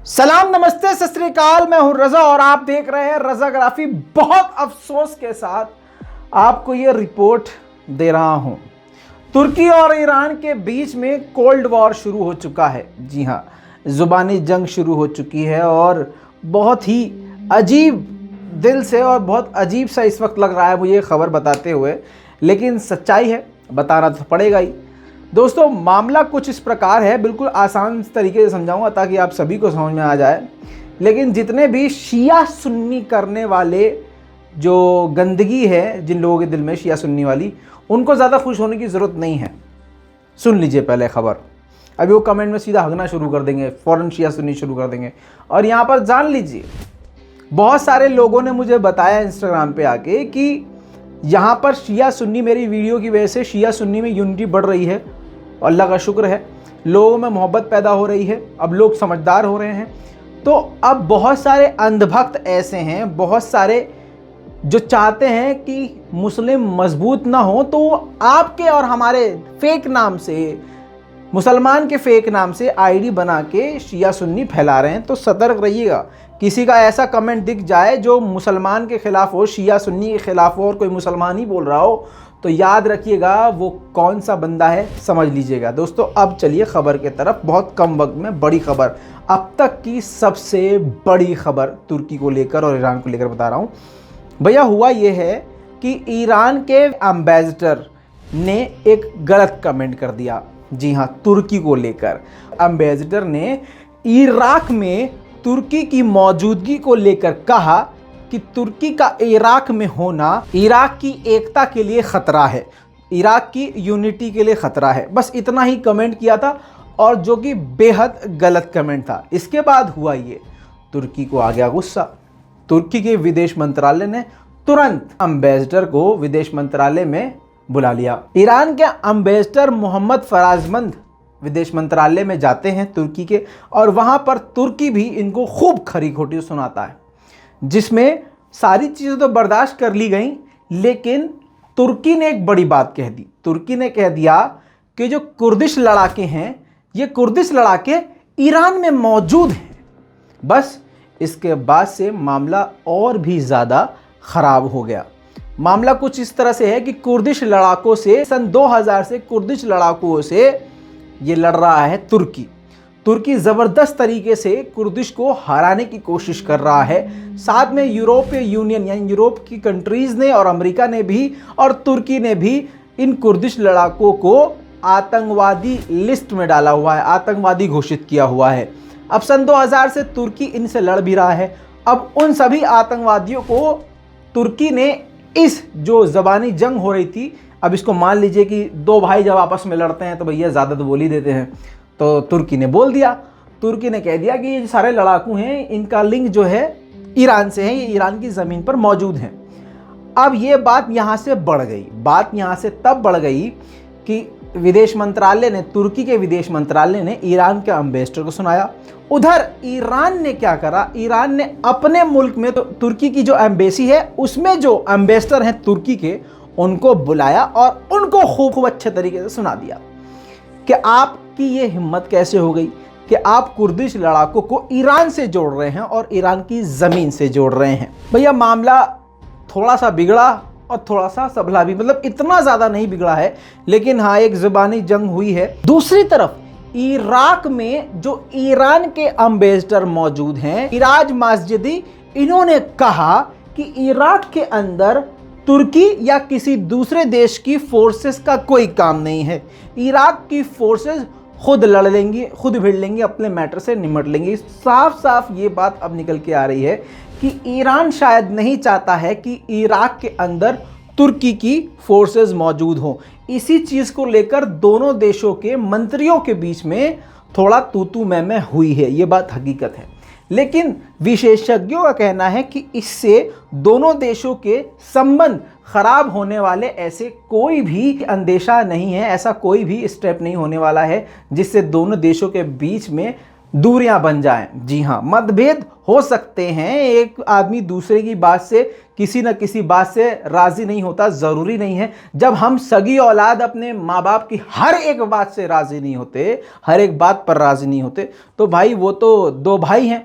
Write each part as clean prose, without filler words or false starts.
सलाम, नमस्ते, सत श्री अकाल। मैं हूं रजा और आप देख रहे हैं रजाग्राफी। बहुत अफसोस के साथ आपको ये रिपोर्ट दे रहा हूं। तुर्की और ईरान के बीच में कोल्ड वॉर शुरू हो चुका है। जी हां, जुबानी जंग शुरू हो चुकी है और बहुत ही अजीब दिल से और बहुत अजीब सा इस वक्त लग रहा है मुझे ये खबर बताते हुए, लेकिन सच्चाई है, बताना तो पड़ेगा ही। दोस्तों, मामला कुछ इस प्रकार है, बिल्कुल आसान तरीके से समझाऊंगा ताकि आप सभी को समझ में आ जाए। लेकिन जितने भी शिया सुन्नी करने वाले जो गंदगी है जिन लोगों के दिल में शिया सुन्नी वाली, उनको ज़्यादा खुश होने की ज़रूरत नहीं है। सुन लीजिए पहले खबर। अभी वो कमेंट में सीधा हगना शुरू कर देंगे, फ़ौरन शिया सुन्नी शुरू कर देंगे। और यहाँ पर जान लीजिए, बहुत सारे लोगों ने मुझे बताया इंस्टाग्राम पे आके कि यहाँ पर शिया सुन्नी, मेरी वीडियो की वजह से शिया सुन्नी में यूनिटी बढ़ रही है। अल्लाह का शुक्र है, लोगों में मोहब्बत पैदा हो रही है, अब लोग समझदार हो रहे हैं। तो अब बहुत सारे अंधभक्त ऐसे हैं, बहुत सारे जो चाहते हैं कि मुस्लिम मजबूत ना हो, तो वो आपके और हमारे फेक नाम से, मुसलमान के फेक नाम से आईडी बना के शिया सुन्नी फैला रहे हैं। तो सतर्क रहिएगा, किसी का ऐसा कमेंट दिख जाए जो मुसलमान के खिलाफ हो, शिया सुन्नी के खिलाफ हो और कोई मुसलमान ही बोल रहा हो, तो याद रखिएगा वो कौन सा बंदा है, समझ लीजिएगा। दोस्तों, अब चलिए खबर के तरफ। बहुत कम वक्त में बड़ी खबर, अब तक की सबसे बड़ी खबर तुर्की को लेकर और ईरान को लेकर बता रहा हूँ। भैया, हुआ ये है कि ईरान के एम्बेसडर ने एक गलत कमेंट कर दिया। जी हाँ, तुर्की को लेकर एम्बेसडर ने इराक में तुर्की की मौजूदगी को लेकर कहा कि तुर्की का इराक में होना इराक की एकता के लिए ख़तरा है, इराक की यूनिटी के लिए ख़तरा है। बस इतना ही कमेंट किया था, और जो कि बेहद गलत कमेंट था। इसके बाद हुआ ये, तुर्की को आ गया गुस्सा। तुर्की के विदेश मंत्रालय ने तुरंत एम्बेसडर को विदेश मंत्रालय में बुला लिया। ईरान के एम्बेसडर मोहम्मद फराजमंद विदेश मंत्रालय में जाते हैं तुर्की के, और वहाँ पर तुर्की भी इनको खूब खरी खोटी सुनाता है, जिसमें सारी चीज़ें तो बर्दाश्त कर ली गई, लेकिन तुर्की ने एक बड़ी बात कह दी। तुर्की ने कह दिया कि जो कुर्दिश लड़ाके हैं, ये कुर्दिश लड़ाके ईरान में मौजूद हैं। बस इसके बाद से मामला और भी ज़्यादा ख़राब हो गया। मामला कुछ इस तरह से है कि कुर्दिश लड़ाकों से, सन 2000 से कुर्दिश लड़ाकों से ये लड़ रहा है तुर्की। तुर्की ज़बरदस्त तरीके से कुर्दिश को हराने की कोशिश कर रहा है। साथ में यूरोपीय यूनियन यानी यूरोप की कंट्रीज़ ने और अमेरिका ने भी और तुर्की ने भी इन कुर्दिश लड़ाकों को आतंकवादी लिस्ट में डाला हुआ है, आतंकवादी घोषित किया हुआ है। अब सन 2000 से तुर्की इनसे लड़ भी रहा है। अब उन सभी आतंकवादियों को तुर्की ने, इस जो ज़बानी जंग हो रही थी, अब इसको मान लीजिए कि दो भाई जब आपस में लड़ते हैं तो भैया ज़्यादा तो बोल ही देते हैं, तो तुर्की ने बोल दिया। तुर्की ने कह दिया कि ये सारे लड़ाकू हैं, इनका लिंक जो है ईरान से है, ये ईरान की ज़मीन पर मौजूद हैं। अब ये बात यहाँ से बढ़ गई। बात यहाँ से तब बढ़ गई कि विदेश मंत्रालय ने, तुर्की के विदेश मंत्रालय ने ईरान के एम्बेसडर को सुनाया। उधर ईरान ने क्या करा, ईरान ने अपने मुल्क में, तो तुर्की की जो एम्बेसी है उसमें जो एम्बेसडर हैं तुर्की के, उनको बुलाया और उनको खूब अच्छे तरीके से सुना दिया कि आपकी ये हिम्मत कैसे हो गई कि आप कुर्दिश लड़ाकों को ईरान से जोड़ रहे हैं और ईरान की ज़मीन से जोड़ रहे हैं। भैया, मामला थोड़ा सा बिगड़ा और थोड़ा सा संभला भी, मतलब इतना ज़्यादा नहीं बिगड़ा है, लेकिन हाँ, एक ज़बानी जंग हुई है। दूसरी तरफ इराक में जो ईरान के एम्बेसडर मौजूद हैं, इराज मासजिदी, इन्होंने कहा कि इराक के अंदर तुर्की या किसी दूसरे देश की फोर्सेस का कोई काम नहीं है। इराक की फोर्सेस खुद लड़ लेंगी, खुद भिड़ लेंगी, अपने मैटर से निमट लेंगी। साफ साफ ये बात अब निकल के आ रही है कि ईरान शायद नहीं चाहता है कि इराक के अंदर तुर्की की फोर्सेस मौजूद हों। इसी चीज़ को लेकर दोनों देशों के मंत्रियों के बीच में थोड़ा तू मैं हुई है, ये बात हकीकत है। लेकिन विशेषज्ञों का कहना है कि इससे दोनों देशों के संबंध खराब होने वाले ऐसे कोई भी अंदेशा नहीं है, ऐसा कोई भी स्टेप नहीं होने वाला है जिससे दोनों देशों के बीच में दूरियां बन जाएं। जी हाँ, मतभेद हो सकते हैं, एक आदमी दूसरे की बात से किसी न किसी बात से राज़ी नहीं होता, ज़रूरी नहीं है। जब हम सगी औलाद अपने माँ बाप की हर एक बात से राज़ी नहीं होते, हर एक बात पर राज़ी नहीं होते, तो भाई वो तो दो भाई हैं।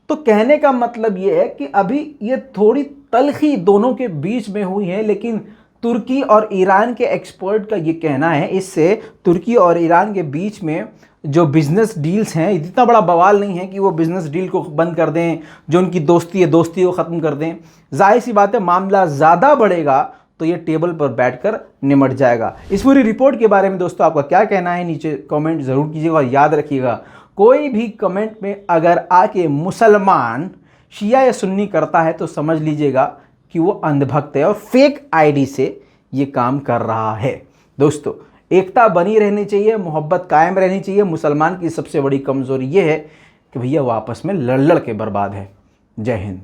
तो कहने का मतलब ये है कि अभी ये थोड़ी तलखी दोनों के बीच में हुई है, लेकिन तुर्की और ईरान के एक्सपर्ट का ये कहना है इससे तुर्की और ईरान के बीच में जो बिज़नेस डील्स हैं, इतना बड़ा बवाल नहीं है कि वो बिज़नेस डील को बंद कर दें, जो उनकी दोस्ती है दोस्ती को ख़त्म कर दें। जाहिर सी बात है, मामला ज़्यादा बढ़ेगा तो ये टेबल पर बैठकर निमट जाएगा। इस पूरी रिपोर्ट के बारे में दोस्तों आपका क्या कहना है, नीचे कमेंट ज़रूर कीजिएगा। और याद रखिएगा, कोई भी कमेंट में अगर आके मुसलमान शिया या सुन्नी करता है तो समझ लीजिएगा कि वो अंधभक्त है और फेक आईडी से ये काम कर रहा है। दोस्तों, एकता बनी रहनी चाहिए, मोहब्बत कायम रहनी चाहिए। मुसलमान की सबसे बड़ी कमज़ोरी ये है कि भैया वो आपस में लड़ लड़ के बर्बाद है। जय हिंद।